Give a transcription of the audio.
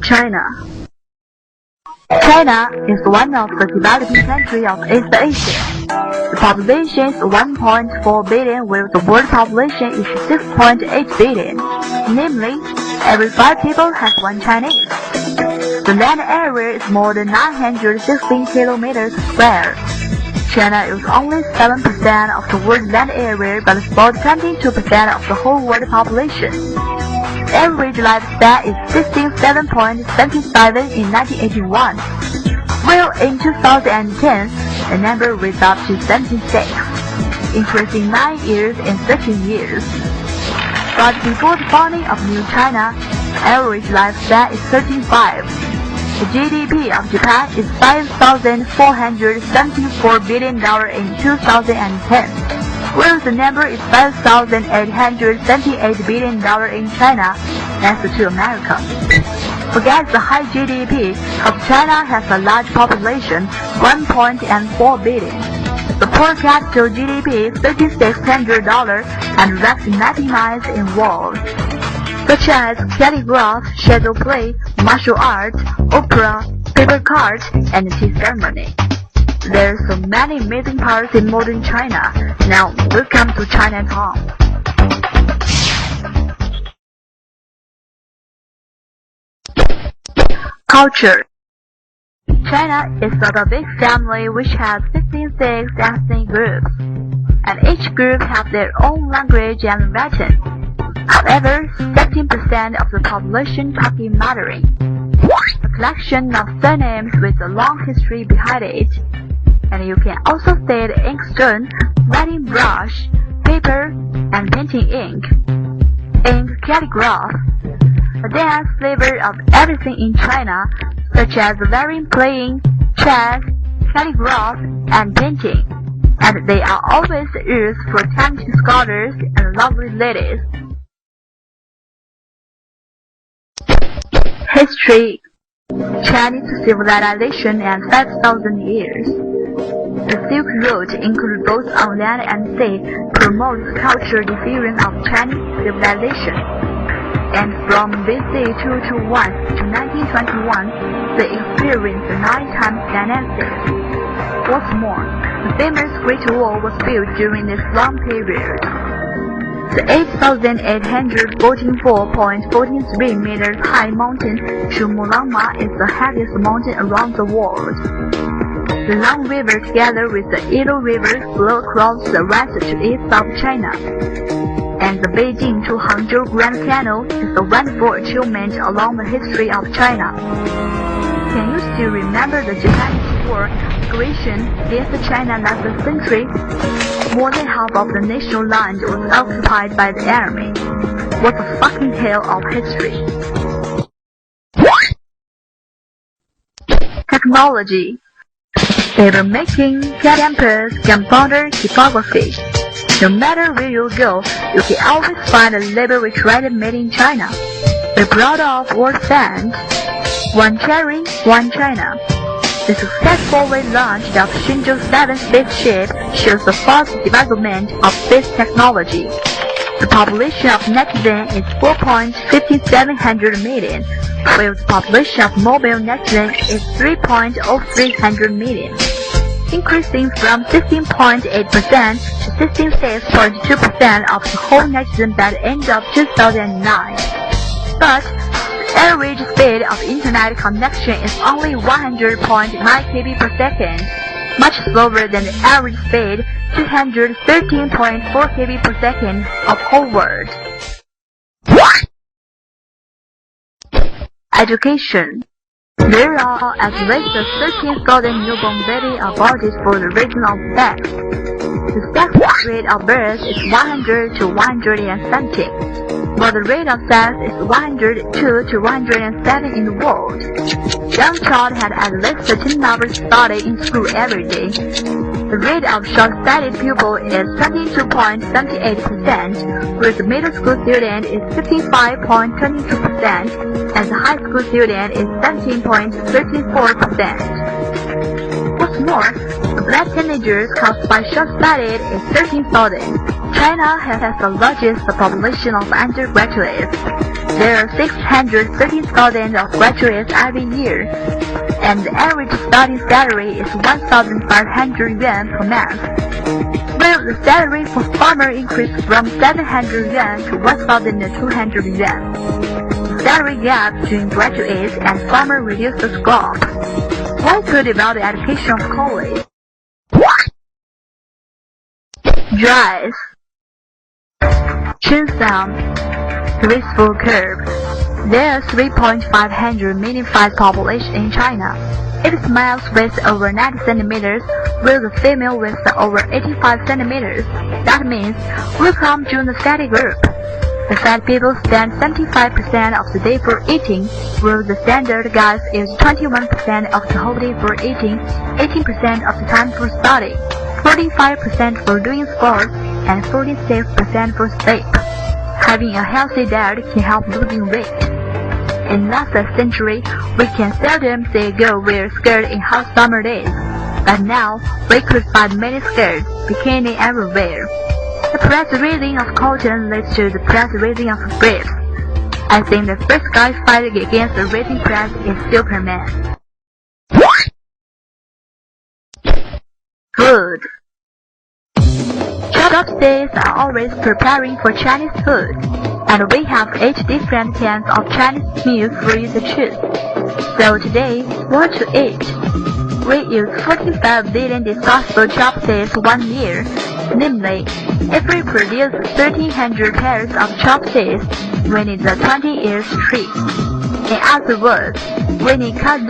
China. China is one of the developing countries of East Asia. The population is 1.4 billion, where the world population is 6.8 billion. Namely, every 5 people has one Chinese. The land area is more than 916 kilometers square. China is only 7% of the world's land area, but it's about 22% of the whole world population. The average lifespan is 67.77 in 1981, while in 2010 the number rose up to 76, increasing 9 years in 13 years. But before the founding of New China, the average lifespan is 35. The GDP of Japan is $5,474 billion in 2010, whereas the number is $5,878 billion in China, thanks to America. Forget the high GDP, because China has a large population, 1.4 billion. The per capita GDP is $3,600 and ranks 99th in world, such as calligraph, shadow play, martial art, opera, paper cards, and tea ceremony. There are so many amazing parts in modern China. Now, welcome to Chinatown. Culture. China is a big family which has 56 ethnic groups, and each group has their own language and writing. However, 17% of the population talk in Mandarin, a collection of surnames with a long history behind it. And you can also say the inkstone, writing brush, paper, and painting ink, calligraph, a dance flavor of everything in China, such as learning playing, chess, calligraph, and painting. And they are always used for talented scholars and lovely ladies. History. Chinese civilization and 5,000 years. The Silk Road, includes both on land and sea, promotes cultural diffusion of Chinese civilization. And from BC 221 to 1921, they experienced 9 times dynasty. What's more, the famous Great Wall was built during this long period. The 8,844.43 meters high mountain Chumulangma is the highest mountain around the world. The Long River together with the Yellow River flow across the west to east of China. And the Beijing to Hangzhou Grand Canal is a wonderful achievement along the history of China. Can you still remember the Japanese war aggression against China last century? More than half of the national land was occupied by the enemy. What a fucking hell of history. Technology. Paper-making, campus, gunpowder, typography. No matter where you go, you can always find a label which written made in China. We're proud of world fans. One cherry, one China. The successfully launched of Shenzhou 7 spaceship shows the fast development of space technology. The population of netizens is 4.57 million, while the population of mobile netizens is 3.03 million, increasing from 16.8% to 66.2% of the whole netizen by the end of 2009. But the average speed of internet connection is only 100.9 kb per second, much slower than the average speed 213.4 kb per second of whole world. Education. There are at least 13,000 newborn babies aborted for the reason of sex. The sex rate of birth is 100 to 170, while the rate of sex is 102 to 107 in the world. Young child had at least 10 hours study in school every day. The rate of short-sighted pupil is 22.78%, whereas the middle school student is 55.22%, and the high school student is 17.34%. What's more, the black teenagers caused by short-sighted is 13,000, China has the largest population of undergraduates. There are 630,000 of graduates every year, and the average starting salary is 1,500 yuan per month, while the salary for farmer increased from 700 yuan to 1,200 yuan. The salary gap between graduates and farmer reduces growth. What's good about the education of college? Drive. Chinsound. Graceful curve. There are 3.500 million fat population in China. Its males weighs over 90 centimeters, while the female weighs over 85 centimeters. That means we come to the fatty group. The fat people spend 75% of the day for eating, while the standard guys use 21% of the whole day for eating, 18% of the time for studying, 45% for doing sports, and 46% for sleep. Having a healthy diet can help losing weight. In last century, we can seldom see a girl wear skirts in hot summer days, but now we could find many skirts, bikini everywhere. The press raising of cotton leads to the press raising of briefs. I think the first guy fighting against the raising press is Superman. Food. Chopsticks are always preparing for Chinese food, and we have 8 different kinds of Chinese meals for you to choose. So today, what to eat? We use 45 billion disposable chopsticks 1 year. Namely, if we produce 1,300 pairs of chopsticks, we need a 20 years tree. In other words, we need cut